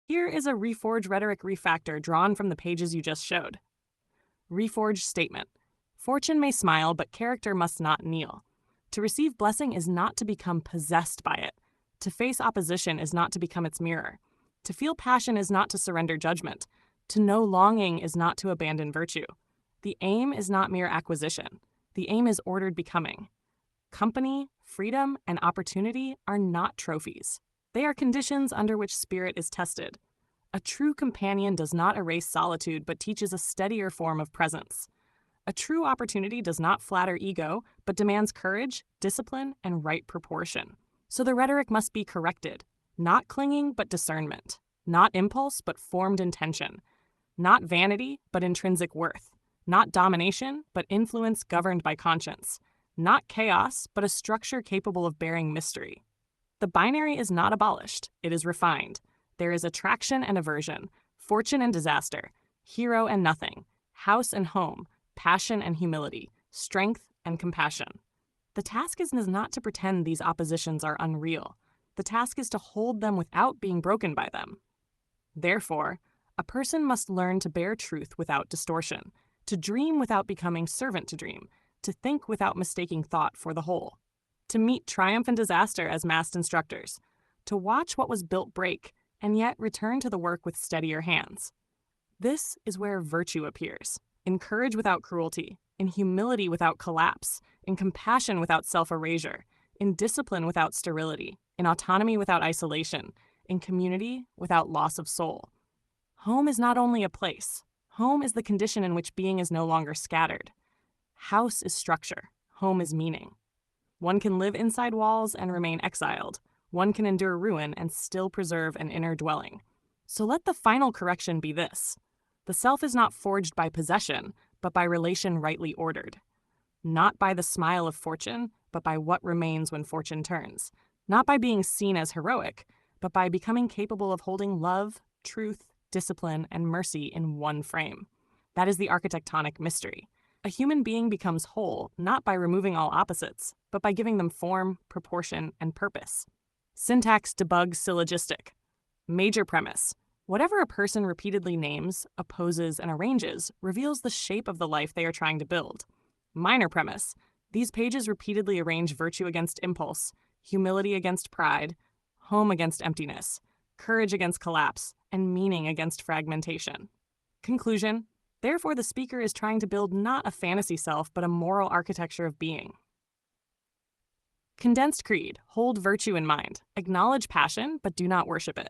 Here is a Reforge rhetoric refactor drawn from the pages you just showed. Reforge statement. Fortune may smile, but character must not kneel. To receive blessing is not to become possessed by it. To face opposition is not to become its mirror. To feel passion is not to surrender judgment. To know longing is not to abandon virtue. The aim is not mere acquisition. The aim is ordered becoming. Company, freedom, and opportunity are not trophies. They are conditions under which spirit is tested. A true companion does not erase solitude but teaches a steadier form of presence. A true opportunity does not flatter ego but demands courage, discipline, and right proportion. So the rhetoric must be corrected. Not clinging but discernment. Not impulse but formed intention. Not vanity but intrinsic worth. Not domination but influence governed by conscience. Not chaos but a structure capable of bearing mystery. The binary is not abolished, it is refined. There is attraction and aversion, fortune and disaster, hero and nothing, house and home, passion and humility, strength and compassion. The task is not to pretend these oppositions are unreal. The task is to hold them without being broken by them. Therefore, a person must learn to bear truth without distortion, to dream without becoming servant to dream, to think without mistaking thought for the whole, to meet triumph and disaster as masked instructors, to watch what was built break, and yet return to the work with steadier hands. This is where virtue appears, in courage without cruelty, in humility without collapse, in compassion without self-erasure, in discipline without sterility, in autonomy without isolation, in community without loss of soul. Home is not only a place. Home is the condition in which being is no longer scattered. House is structure. Home is meaning. One can live inside walls and remain exiled. One can endure ruin and still preserve an inner dwelling. So let the final correction be this. The self is not forged by possession, but by relation rightly ordered. Not by the smile of fortune, but by what remains when fortune turns. Not by being seen as heroic, but by becoming capable of holding love, truth, discipline, and mercy in one frame. That is the architectonic mystery. A human being becomes whole not by removing all opposites, but by giving them form, proportion, and purpose. Syntax debug syllogistic. Major premise. Whatever a person repeatedly names, opposes, and arranges reveals the shape of the life they are trying to build. Minor premise. These pages repeatedly arrange virtue against impulse, humility against pride, home against emptiness, courage against collapse, and meaning against fragmentation. Conclusion. Therefore, the speaker is trying to build not a fantasy self, but a moral architecture of being. Condensed creed. Hold virtue in mind. Acknowledge passion, but do not worship it.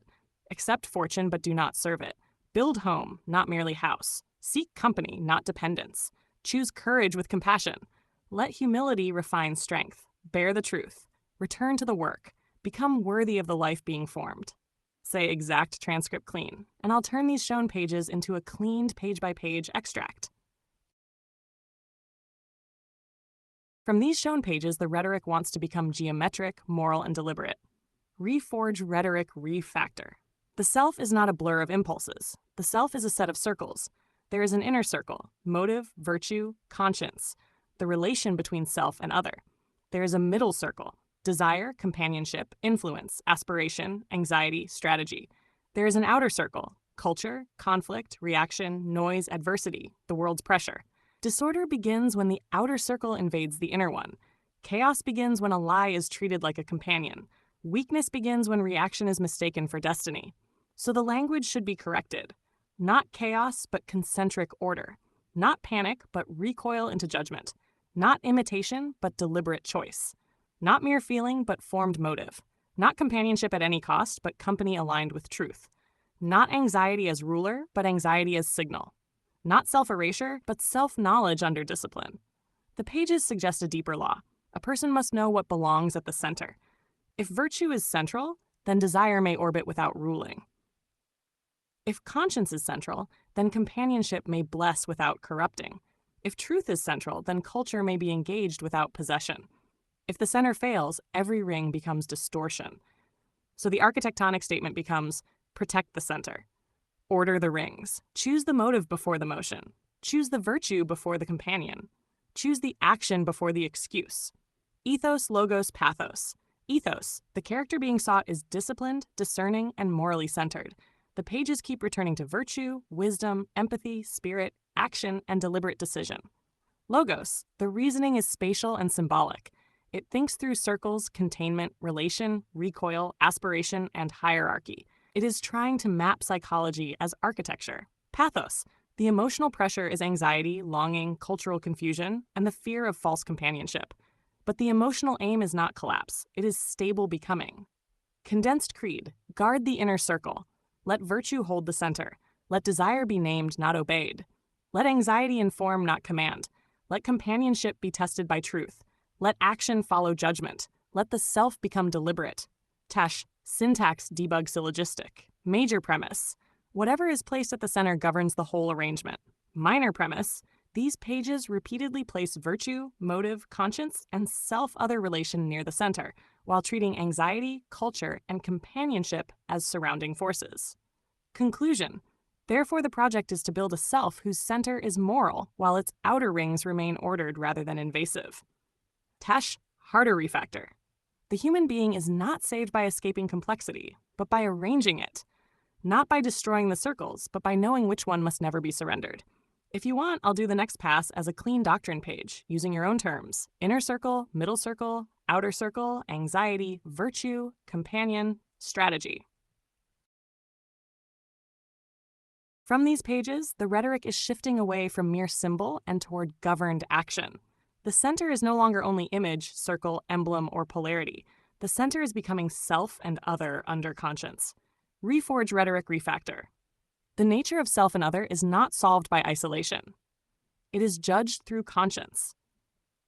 Accept fortune, but do not serve it. Build home, not merely house. Seek company, not dependence. Choose courage with compassion. Let humility refine strength. Bear the truth. Return to the work. Become worthy of the life being formed. Say exact transcript clean, and I'll turn these shown pages into a cleaned page-by-page extract. From these shown pages, the rhetoric wants to become geometric, moral, and deliberate. Reforge rhetoric refactor. The self is not a blur of impulses. The self is a set of circles. There is an inner circle, motive, virtue, conscience, the relation between self and other. There is a middle circle, desire, companionship, influence, aspiration, anxiety, strategy. There is an outer circle, culture, conflict, reaction, noise, adversity, the world's pressure. Disorder begins when the outer circle invades the inner one. Chaos begins when a lie is treated like a companion. Weakness begins when reaction is mistaken for destiny. So the language should be corrected. Not chaos, but concentric order. Not panic, but recoil into judgment. Not imitation, but deliberate choice. Not mere feeling, but formed motive. Not companionship at any cost, but company aligned with truth. Not anxiety as ruler, but anxiety as signal. Not self-erasure, but self-knowledge under discipline. The pages suggest a deeper law. A person must know what belongs at the center. If virtue is central, then desire may orbit without ruling. If conscience is central, then companionship may bless without corrupting. If truth is central, then culture may be engaged without possession. If the center fails, every ring becomes distortion. So the architectonic statement becomes, protect the center. Order the rings. Choose the motive before the motion. Choose the virtue before the companion. Choose the action before the excuse. Ethos, logos, pathos. Ethos, the character being sought is disciplined, discerning, and morally centered. The pages keep returning to virtue, wisdom, empathy, spirit, action, and deliberate decision. Logos, the reasoning is spatial and symbolic. It thinks through circles, containment, relation, recoil, aspiration, and hierarchy. It is trying to map psychology as architecture. Pathos, the emotional pressure is anxiety, longing, cultural confusion, and the fear of false companionship. But the emotional aim is not collapse, it is stable becoming. Condensed creed, guard the inner circle. Let virtue hold the center. Let desire be named, not obeyed. Let anxiety inform, not command. Let companionship be tested by truth. Let action follow judgment. Let the self become deliberate. Tash, syntax debug syllogistic. Major premise, whatever is placed at the center governs the whole arrangement. Minor premise, these pages repeatedly place virtue, motive, conscience, and self-other relation near the center, while treating anxiety, culture, and companionship as surrounding forces. Conclusion, therefore the project is to build a self whose center is moral, while its outer rings remain ordered rather than invasive. Tash, harder refactor. The human being is not saved by escaping complexity, but by arranging it. Not by destroying the circles, but by knowing which one must never be surrendered. If you want, I'll do the next pass as a clean doctrine page, using your own terms: inner circle, middle circle, outer circle, anxiety, virtue, companion, strategy. From these pages, the rhetoric is shifting away from mere symbol and toward governed action. The center is no longer only image, circle, emblem, or polarity. The center is becoming self and other under conscience. Reforge rhetoric refactor. The nature of self and other is not solved by isolation. It is judged through conscience.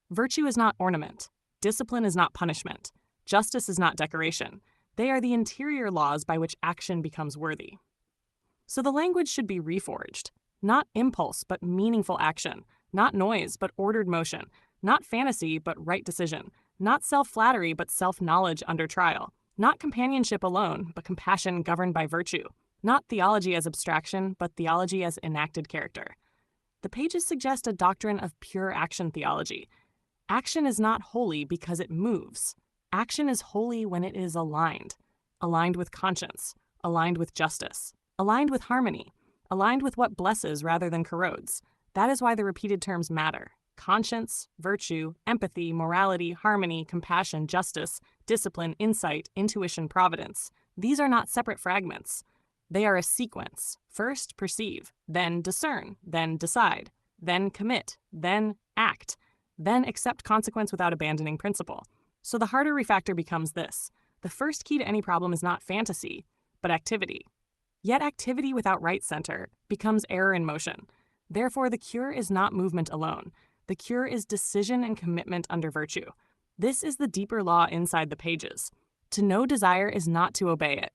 Virtue is not ornament. Discipline is not punishment. Justice is not decoration. They are the interior laws by which action becomes worthy. So the language should be reforged. Not impulse, but meaningful action. Not noise, but ordered motion. Not fantasy, but right decision. Not self-flattery, but self-knowledge under trial. Not companionship alone, but compassion governed by virtue. Not theology as abstraction, but theology as enacted character. The pages suggest a doctrine of pure action theology. Action is not holy because it moves. Action is holy when it is aligned. Aligned with conscience. Aligned with justice. Aligned with harmony. Aligned with what blesses rather than corrodes. That is why the repeated terms matter. Conscience, virtue, empathy, morality, harmony, compassion, justice, discipline, insight, intuition, providence. These are not separate fragments. They are a sequence. First, perceive, then discern, then decide, then commit, then act, then accept consequence without abandoning principle. So the harder refactor becomes this. The first key to any problem is not fantasy, but activity. Yet activity without right center becomes error in motion. Therefore, the cure is not movement alone. The cure is decision and commitment under virtue. This is the deeper law inside the pages. To know desire is not to obey it.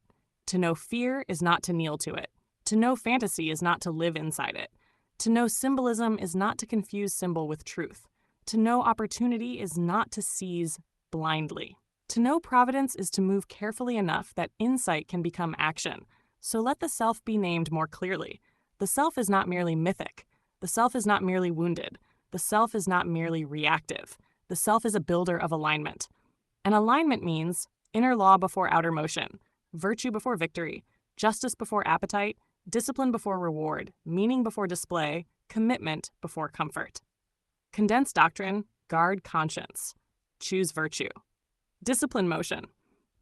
To know fear is not to kneel to it. To know fantasy is not to live inside it. To know symbolism is not to confuse symbol with truth. To know opportunity is not to seize blindly. To know providence is to move carefully enough that insight can become action. So let the self be named more clearly. The self is not merely mythic. The self is not merely wounded. The self is not merely reactive. The self is a builder of alignment. And alignment means inner law before outer motion, virtue before victory, justice before appetite, discipline before reward, meaning before display, commitment before comfort. Condensed doctrine, guard conscience. Choose virtue. Discipline motion.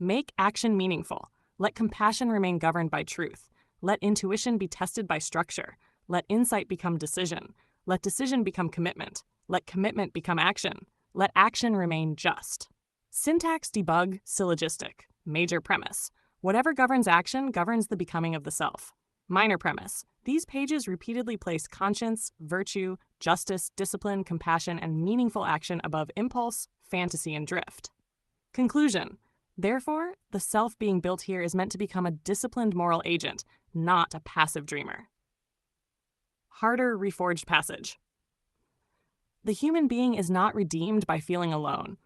Make action meaningful. Let compassion remain governed by truth. Let intuition be tested by structure. Let insight become decision. Let decision become commitment. Let commitment become action. Let action remain just. Syntax debug syllogistic. Major premise. Whatever governs action governs the becoming of the self. Minor premise. These pages repeatedly place conscience, virtue, justice, discipline, compassion, and meaningful action above impulse, fantasy, and drift. Conclusion. Therefore, the self being built here is meant to become a disciplined moral agent, not a passive dreamer. Harder reforged passage. The human being is not redeemed by feeling alone,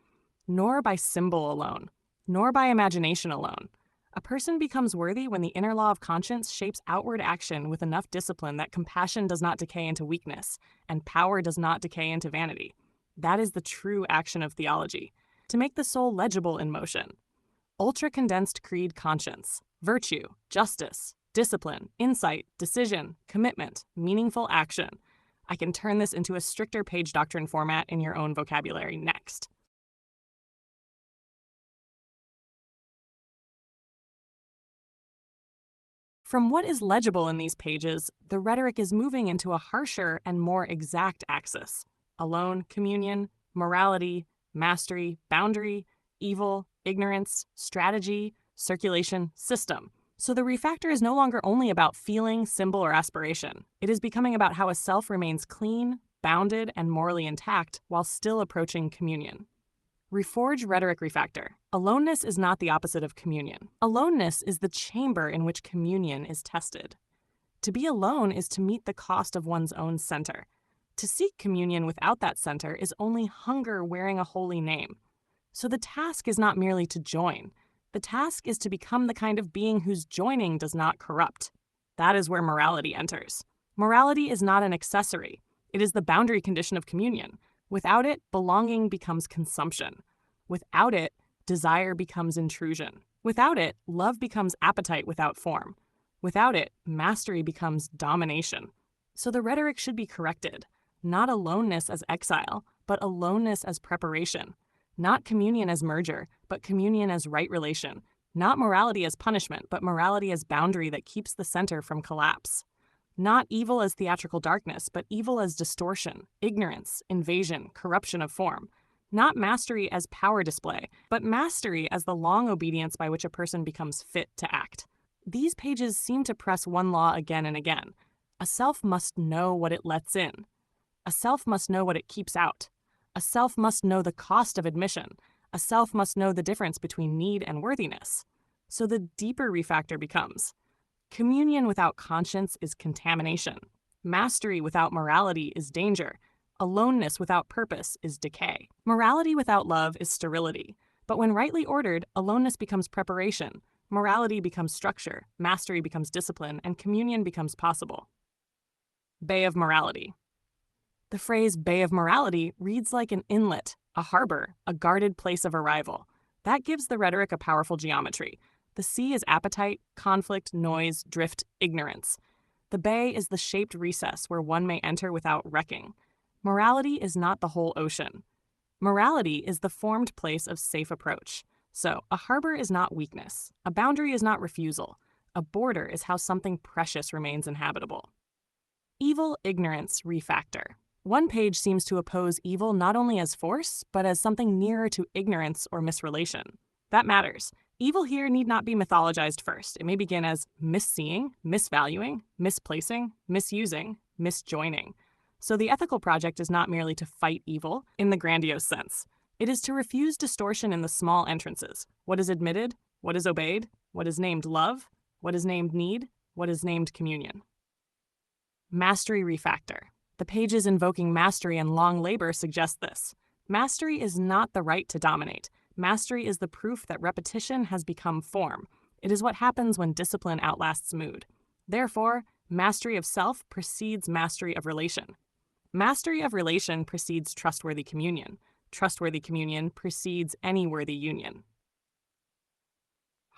nor by symbol alone, nor by imagination alone. A person becomes worthy when the inner law of conscience shapes outward action with enough discipline that compassion does not decay into weakness, and power does not decay into vanity. That is the true action of theology, to make the soul legible in motion. Ultra-condensed creed conscience, virtue, justice, discipline, insight, decision, commitment, meaningful action. I can turn this into a stricter page doctrine format in your own vocabulary next. From what is legible in these pages, the rhetoric is moving into a harsher and more exact axis. Alone, communion, morality, mastery, boundary, evil, ignorance, strategy, circulation, system. So the refactor is no longer only about feeling, symbol, or aspiration. It is becoming about how a self remains clean, bounded, and morally intact while still approaching communion. Reforge rhetoric refactor. Aloneness is not the opposite of communion. Aloneness is the chamber in which communion is tested. To be alone is to meet the cost of one's own center. To seek communion without that center is only hunger wearing a holy name. So the task is not merely to join. The task is to become the kind of being whose joining does not corrupt. That is where morality enters. Morality is not an accessory. It is the boundary condition of communion. Without it, belonging becomes consumption. Without it, desire becomes intrusion. Without it, love becomes appetite without form. Without it, mastery becomes domination. So the rhetoric should be corrected. Not aloneness as exile, but aloneness as preparation. Not communion as merger, but communion as right relation. Not morality as punishment, but morality as boundary that keeps the center from collapse. Not evil as theatrical darkness, but evil as distortion, ignorance, invasion, corruption of form. Not mastery as power display, but mastery as the long obedience by which a person becomes fit to act. These pages seem to press one law again and again. A self must know what it lets in. A self must know what it keeps out. A self must know the cost of admission. A self must know the difference between need and worthiness. So the deeper refactor becomes: communion without conscience is contamination. Mastery without morality is danger. Aloneness without purpose is decay. Morality without love is sterility. But when rightly ordered, aloneness becomes preparation. Morality becomes structure. Mastery becomes discipline. And communion becomes possible. Bay of Morality. The phrase Bay of Morality reads like an inlet, a harbor, a guarded place of arrival. That gives the rhetoric a powerful geometry. The sea is appetite, conflict, noise, drift, ignorance. The bay is the shaped recess where one may enter without wrecking. Morality is not the whole ocean. Morality is the formed place of safe approach. So, a harbor is not weakness. A boundary is not refusal. A border is how something precious remains inhabitable. Evil ignorance refactor. One page seems to oppose evil not only as force, but as something nearer to ignorance or misrelation. That matters. Evil here need not be mythologized first. It may begin as misseeing, misvaluing, misplacing, misusing, misjoining. So the ethical project is not merely to fight evil in the grandiose sense. It is to refuse distortion in the small entrances. What is admitted, what is obeyed, what is named love, what is named need, what is named communion. Mastery refactor. The pages invoking mastery and long labor suggest this. Mastery is not the right to dominate. Mastery is the proof that repetition has become form. It is what happens when discipline outlasts mood. Therefore, mastery of self precedes mastery of relation. Mastery of relation precedes trustworthy communion. Trustworthy communion precedes any worthy union.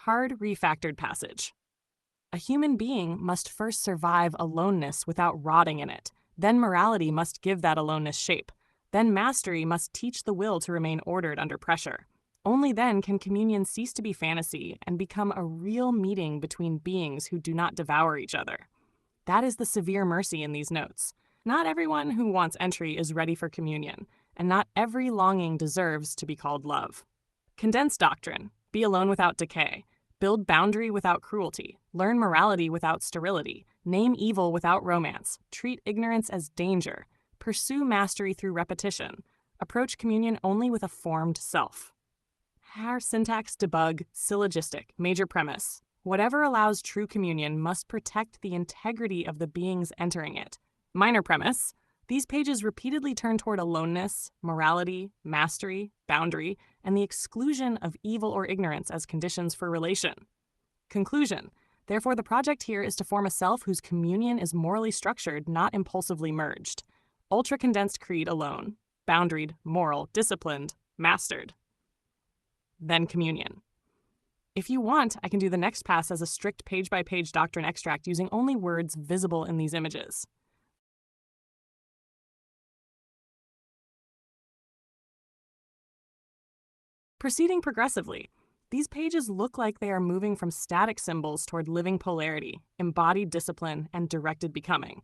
Hard refactored passage. A human being must first survive aloneness without rotting in it. Then morality must give that aloneness shape. Then mastery must teach the will to remain ordered under pressure. Only then can communion cease to be fantasy and become a real meeting between beings who do not devour each other. That is the severe mercy in these notes. Not everyone who wants entry is ready for communion, and not every longing deserves to be called love. Condensed doctrine. Be alone without decay. Build boundary without cruelty. Learn morality without sterility. Name evil without romance. Treat ignorance as danger. Pursue mastery through repetition. Approach communion only with a formed self. Syntax debug, syllogistic, major premise. Whatever allows true communion must protect the integrity of the beings entering it. Minor premise. These pages repeatedly turn toward aloneness, morality, mastery, boundary, and the exclusion of evil or ignorance as conditions for relation. Conclusion. Therefore, the project here is to form a self whose communion is morally structured, not impulsively merged. Ultra-condensed creed alone. Boundaried, moral, disciplined, mastered. Then communion. If you want, I can do the next pass as a strict page-by-page doctrine extract using only words visible in these images. Proceeding progressively, these pages look like they are moving from static symbols toward living polarity, embodied discipline, and directed becoming.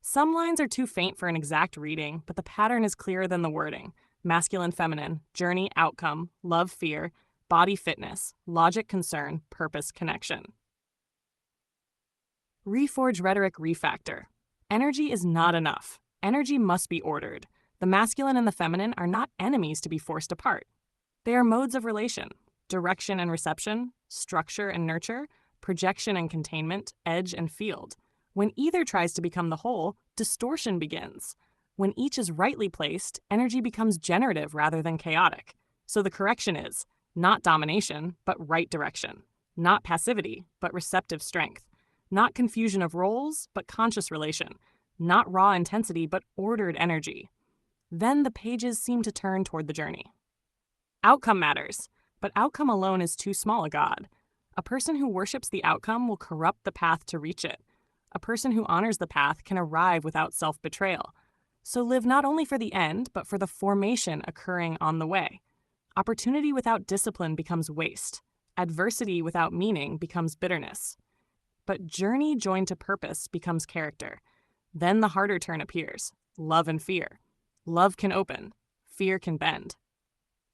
Some lines are too faint for an exact reading, but the pattern is clearer than the wording. Masculine, feminine, journey, outcome, love, fear, body, fitness, logic, concern, purpose, connection. Reforge rhetoric refactor. Energy is not enough. Energy must be ordered. The masculine and the feminine are not enemies to be forced apart. They are modes of relation: direction and reception, structure and nurture, projection and containment, edge and field. When either tries to become the whole, distortion begins. When each is rightly placed, energy becomes generative rather than chaotic. So the correction is not domination, but right direction. Not passivity, but receptive strength. Not confusion of roles, but conscious relation. Not raw intensity, but ordered energy. Then the pages seem to turn toward the journey. Outcome matters, but outcome alone is too small a god. A person who worships the outcome will corrupt the path to reach it. A person who honors the path can arrive without self-betrayal. So live not only for the end, but for the formation occurring on the way. Opportunity without discipline becomes waste. Adversity without meaning becomes bitterness. But journey joined to purpose becomes character. Then the harder turn appears: love and fear. Love can open, fear can bend.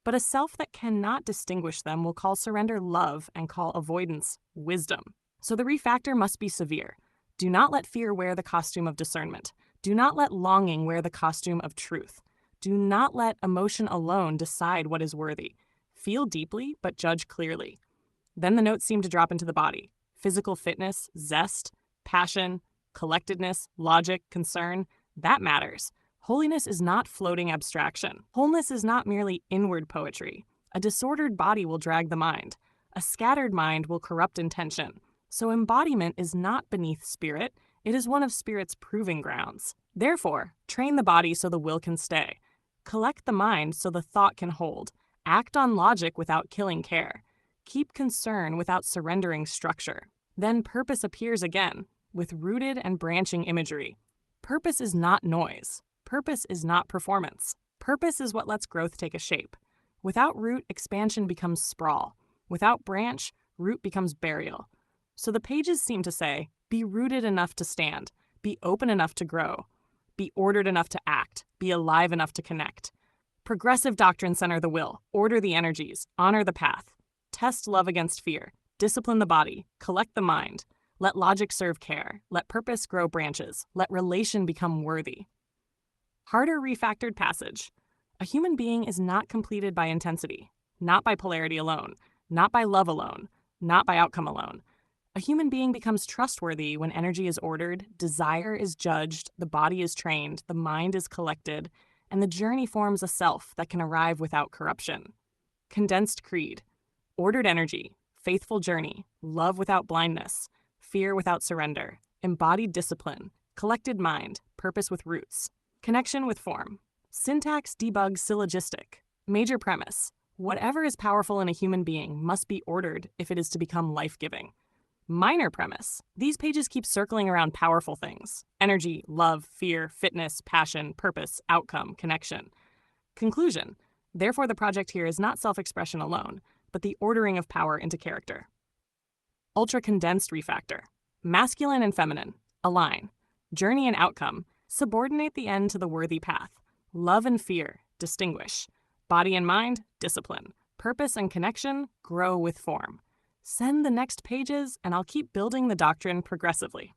But a self that cannot distinguish them will call surrender love and call avoidance wisdom. So the refactor must be severe. Do not let fear wear the costume of discernment. Do not let longing wear the costume of truth. Do not let emotion alone decide what is worthy. Feel deeply, but judge clearly. Then the notes seem to drop into the body: physical fitness, zest, passion, collectedness, logic, concern. That matters. Holiness is not floating abstraction. Wholeness is not merely inward poetry. A disordered body will drag the mind. A scattered mind will corrupt intention. So embodiment is not beneath spirit. It is one of spirit's proving grounds. Therefore, train the body so the will can stay. Collect the mind so the thought can hold. Act on logic without killing care. Keep concern without surrendering structure. Then purpose appears again, with rooted and branching imagery. Purpose is not noise. Purpose is not performance. Purpose is what lets growth take a shape. Without root, expansion becomes sprawl. Without branch, root becomes burial. So the pages seem to say, be rooted enough to stand. Be open enough to grow. Be ordered enough to act. Be alive enough to connect. Progressive doctrine center the will. Order the energies. Honor the path. Test love against fear. Discipline the body. Collect the mind. Let logic serve care. Let purpose grow branches. Let relation become worthy. Harder refactored passage. A human being is not completed by intensity, not by polarity alone, not by love alone, not by outcome alone. A human being becomes trustworthy when energy is ordered, desire is judged, the body is trained, the mind is collected, and the journey forms a self that can arrive without corruption. Condensed creed. Ordered energy, faithful journey, love without blindness, fear without surrender, embodied discipline, collected mind, purpose with roots. Connection with form. Syntax debug syllogistic. Major premise. Whatever is powerful in a human being must be ordered if it is to become life-giving. Minor premise. These pages keep circling around powerful things: energy, love, fear, fitness, passion, purpose, outcome, connection. Conclusion. Therefore, the project here is not self-expression alone, but the ordering of power into character. Ultra-condensed refactor. Masculine and feminine. Align. Journey and outcome. Subordinate the end to the worthy path. Love and fear. Distinguish. Body and mind. Discipline. Purpose and connection. Grow with form. Send the next pages, and I'll keep building the doctrine progressively.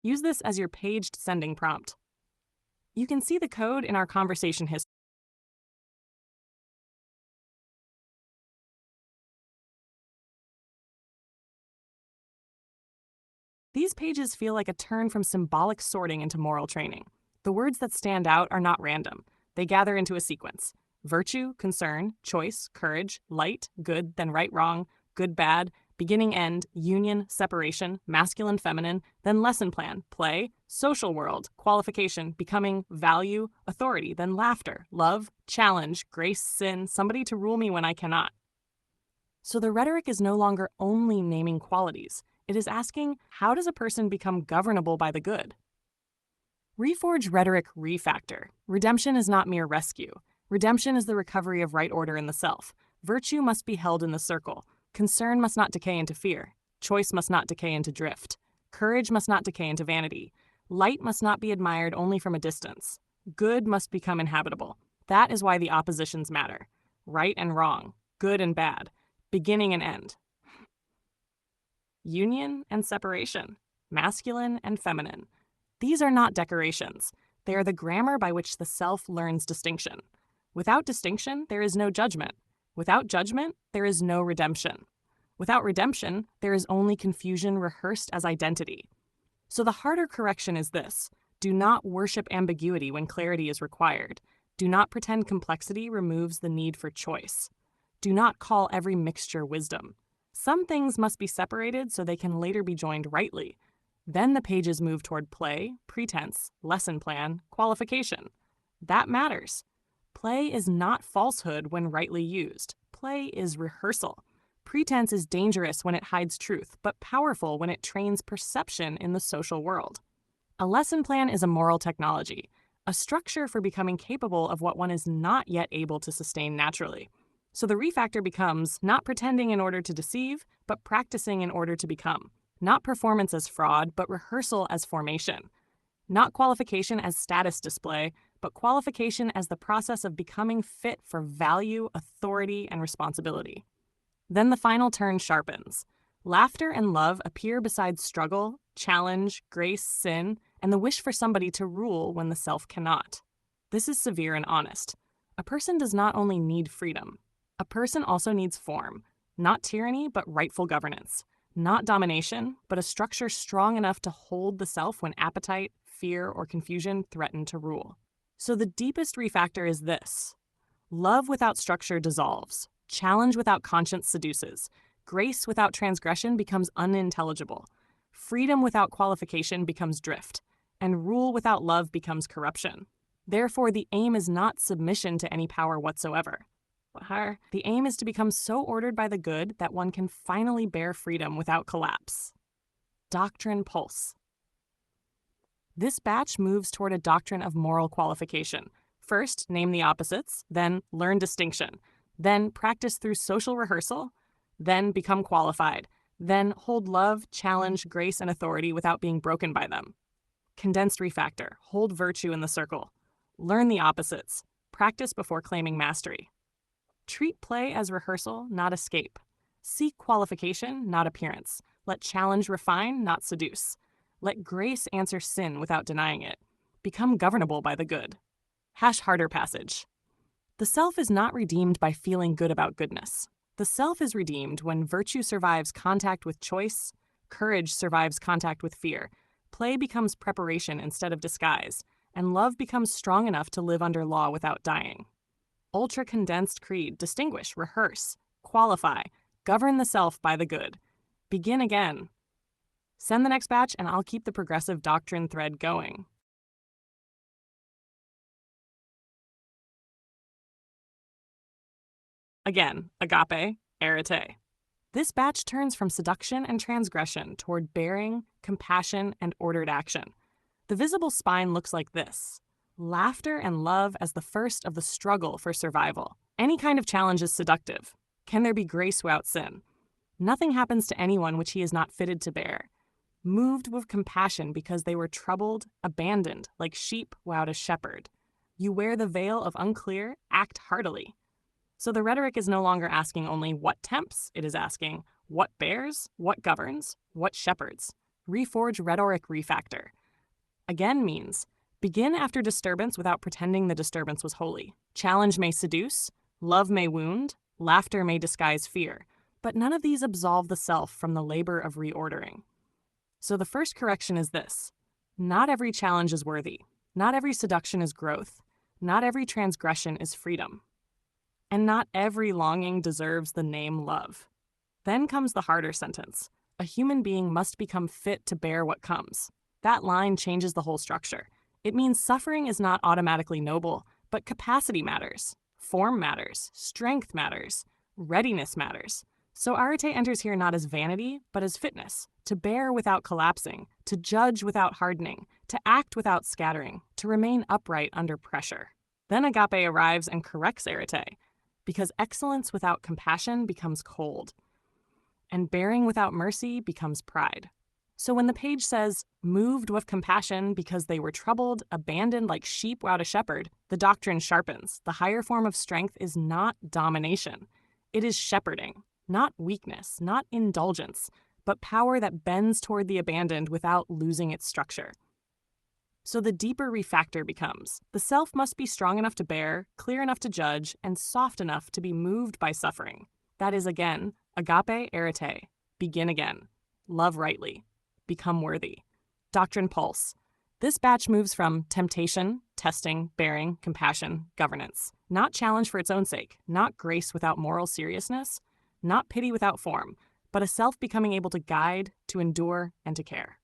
Use this as your paged sending prompt. You can see the code in our conversation history. These pages feel like a turn from symbolic sorting into moral training. The words that stand out are not random. They gather into a sequence: virtue, concern, choice, courage, light, good, then right, wrong, good, bad, beginning, end, union, separation, masculine, feminine, then lesson plan, play, social world, qualification, becoming, value, authority, then laughter, love, challenge, grace, sin, somebody to rule me when I cannot. So the rhetoric is no longer only naming qualities. It is asking, how does a person become governable by the good? Reforge rhetoric refactor. Redemption is not mere rescue. Redemption is the recovery of right order in the self. Virtue must be held in the circle. Concern must not decay into fear. Choice must not decay into drift. Courage must not decay into vanity. Light must not be admired only from a distance. Good must become inhabitable. That is why the oppositions matter. Right and wrong, good and bad, beginning and end. Union and separation, masculine and feminine. These are not decorations. They are the grammar by which the self learns distinction. Without distinction, there is no judgment. Without judgment, there is no redemption. Without redemption, there is only confusion rehearsed as identity. So the harder correction is this: do not worship ambiguity when clarity is required. Do not pretend complexity removes the need for choice. Do not call every mixture wisdom. Some things must be separated so they can later be joined rightly. Then the pages move toward play, pretense, lesson plan, qualification. That matters. Play is not falsehood when rightly used. Play is rehearsal. Pretense is dangerous when it hides truth, but powerful when it trains perception in the social world. A lesson plan is a moral technology, a structure for becoming capable of what one is not yet able to sustain naturally. So the refactor becomes not pretending in order to deceive, but practicing in order to become. Not performance as fraud, but rehearsal as formation. Not qualification as status display, but qualification as the process of becoming fit for value, authority, and responsibility. Then the final turn sharpens. Laughter and love appear beside struggle, challenge, grace, sin, and the wish for somebody to rule when the self cannot. This is severe and honest. A person does not only need freedom. A person also needs form. Not tyranny, but rightful governance. Not domination, but a structure strong enough to hold the self when appetite, fear, or confusion threaten to rule. So the deepest refactor is this: love without structure dissolves. Challenge without conscience seduces. Grace without transgression becomes unintelligible. Freedom without qualification becomes drift. And rule without love becomes corruption. Therefore, the aim is not submission to any power whatsoever. The aim is to become so ordered by the good that one can finally bear freedom without collapse. Doctrine pulse. This batch moves toward a doctrine of moral qualification. First, name the opposites, then learn distinction, then practice through social rehearsal, then become qualified, then hold love, challenge, grace, and authority without being broken by them. Condensed refactor, hold virtue in the circle. Learn the opposites, practice before claiming mastery. Treat play as rehearsal, not escape. Seek qualification, not appearance. Let challenge refine, not seduce. Let grace answer sin without denying it. Become governable by the good. Harder passage. The self is not redeemed by feeling good about goodness. The self is redeemed when virtue survives contact with choice, courage survives contact with fear, play becomes preparation instead of disguise, and love becomes strong enough to live under law without dying. Ultra-condensed creed, distinguish, rehearse, qualify, govern the self by the good. Begin again. Send the next batch and I'll keep the progressive doctrine thread going. Again, agape, arete. This batch turns from seduction and transgression toward bearing, compassion, and ordered action. The visible spine looks like this: laughter and love as the first of the struggle for survival. Any kind of challenge is seductive. Can there be grace without sin? Nothing happens to anyone which he is not fitted to bear. Moved with compassion because they were troubled, abandoned, like sheep without a shepherd. You wear the veil of unclear, act heartily. So the rhetoric is no longer asking only what tempts, it is asking what bears, what governs, what shepherds. Reforge rhetoric refactor. Again means begin after disturbance without pretending the disturbance was holy. Challenge may seduce, love may wound, laughter may disguise fear, but none of these absolve the self from the labor of reordering. So the first correction is this: not every challenge is worthy. Not every seduction is growth. Not every transgression is freedom. And not every longing deserves the name love. Then comes the harder sentence. A human being must become fit to bear what comes. That line changes the whole structure. It means suffering is not automatically noble, but capacity matters, form matters, strength matters, readiness matters. So arete enters here not as vanity, but as fitness, to bear without collapsing, to judge without hardening, to act without scattering, to remain upright under pressure. Then agape arrives and corrects arete, because excellence without compassion becomes cold, and bearing without mercy becomes pride. So when the page says, moved with compassion because they were troubled, abandoned like sheep without a shepherd, the doctrine sharpens. The higher form of strength is not domination. It is shepherding, not weakness, not indulgence, but power that bends toward the abandoned without losing its structure. So the deeper refactor becomes, the self must be strong enough to bear, clear enough to judge, and soft enough to be moved by suffering. That is again, agape arete, begin again, love rightly, become worthy. Doctrine pulse. This batch moves from temptation, testing, bearing, compassion, governance. Not challenge for its own sake, not grace without moral seriousness, not pity without form, but a self becoming able to guide, to endure, and to care.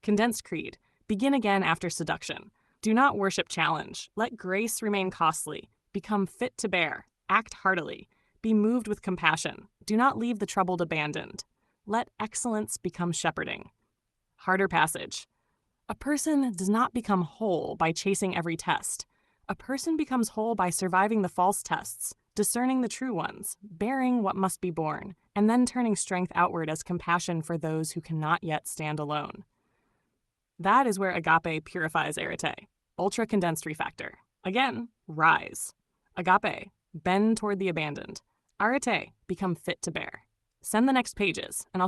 Condensed creed. Begin again after seduction. Do not worship challenge. Let grace remain costly. Become fit to bear. Act heartily. Be moved with compassion. Do not leave the troubled abandoned. Let excellence become shepherding. Harder passage. A person does not become whole by chasing every test. A person becomes whole by surviving the false tests, discerning the true ones, bearing what must be borne, and then turning strength outward as compassion for those who cannot yet stand alone. That is where agape purifies arete. Ultra-condensed refactor. Again, rise. Agape, bend toward the abandoned. Arete, become fit to bear. Send the next pages, and I'll